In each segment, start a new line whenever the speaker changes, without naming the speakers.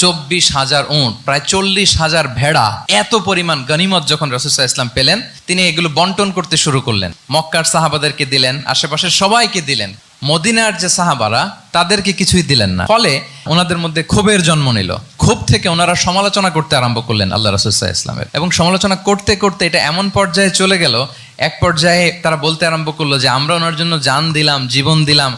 24,000 উট, প্রায় 40,000 ভেড়া, এত পরিমাণ গনিমত যখন রাসূল সাল্লাল্লাহু আলাইহি ওয়াসাল্লাম পেলেন, তিনি এগুলো বন্টন করতে শুরু করলেন। মক্কার সাহাবাদেরকে দিলেন, আশেপাশের সবাইকে দিলেন। মদিনার যে সাহাবারা, তাদেরকে কিছুই দিলেন না। ফলে ওনাদের মধ্যে ক্ষোভের জন্ম নিল। ক্ষোভ থেকে ওনারা সমালোচনা করতে আরম্ভ করলেন আল্লাহ রাসূল সাল্লাল্লাহু আলাইহি ওয়াসাল্লামের। এবং সমালোচনা করতে করতে এটা এমন পর্যায়ে চলে গেল, এক পর্যায়ে তারা বলতে আরম্ভ করলো যে আমরা ওনার জন্য জান দিলাম, জীবন দিলাম,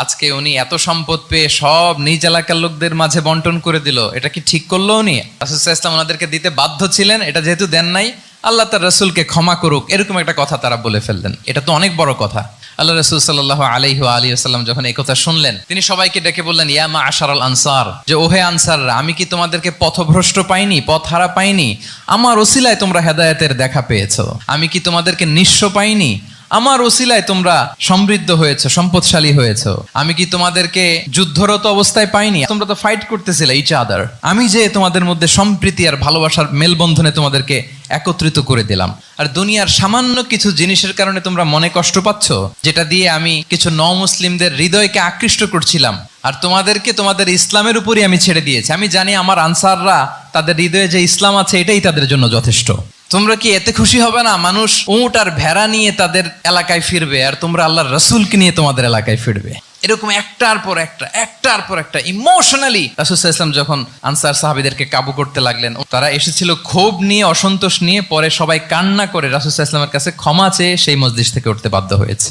আজকে উনি এত সম্পদ পেয়ে সব নিজ এলাকার লোকদের মাঝে বন্টন করে দিল, এটা কি ঠিক করলো উনি? রাসূল সাল্লাল্লাহু আলাইহি ওয়াসাল্লাম ওনাদেরকে দিতে বাধ্য ছিলেন, এটা যেহেতু দেন নাই, আল্লাহ তার রাসূলকে ক্ষমা করুক, এরকম একটা কথা তারা বলে ফেললেন। এটা তো অনেক বড় কথা। আল্লাহ রাসূল সাল্লাল্লাহু আলাইহি ওয়া আলিহি ওয়াসাল্লাম যখন এই কথা শুনলেন, তিনি সবাইকে ডেকে বললেন, ইয়া মাআশারাল আনসার, যে ওহে আনসাররা, আমি কি তোমাদেরকে পথভ্রষ্ট পাইনি, পথহারা পাইনি? আমার ওসিলায় তোমরা হেদায়েতের দেখা পেয়েছো। আমি কি তোমাদেরকে নিঃস্ব পাইনি? আমার ওসিলায় তোমরা সমৃদ্ধ হয়েছে, সম্পদশালী হয়েছে। আমি কি তোমাদেরকে যুদ্ধরত অবস্থায় পাইনি? তোমরা তো ফাইট করতেছিলে ইচ আদার। আমি যে তোমাদের মধ্যে সম্প্রীতি আর ভালোবাসার মেলবন্ধনে তোমাদেরকে একত্রিত করে দিলাম। আর দুনিয়ার সামান্য কিছু জিনিসের কারণে তোমরা মনে কষ্ট পাচ্ছ, যেটা দিয়ে আমি কিছু মুসলিমদের হৃদয়কে আকৃষ্ট করছিলাম, আর তোমাদেরকে তোমাদের ইসলামের উপরই আমি ছেড়ে দিয়েছি। আমি জানি আমার আনসাররা, তাদের হৃদয়ে যে ইসলাম আছে এটাই তাদের জন্য যথেষ্ট। তোমরা কি এতে খুশি হবে না? মানুষ উট আর ভেড়া নিয়ে তাদের এলাকায় ফিরবে, আর তোমরা আল্লাহর রাসূলকে নিয়ে তোমাদের এলাকায় ফিরবে। এরকম একটার পর একটা ইমোশনালি রাসূল সাল্লাল্লাহু আলাইহি ওয়াসাল্লাম যখন আনসার সাহাবীদেরকে কাবু করতে লাগলেন, তারা এসেছিল ক্ষোভ নিয়ে, অসন্তোষ নিয়ে, পরে সবাই কান্না করে রাসূল সাল্লাল্লাহু আলাইহি ওয়াসাল্লামের কাছে ক্ষমা চেয়ে সেই মজলিস থেকে উঠতে বাধ্য হয়েছে।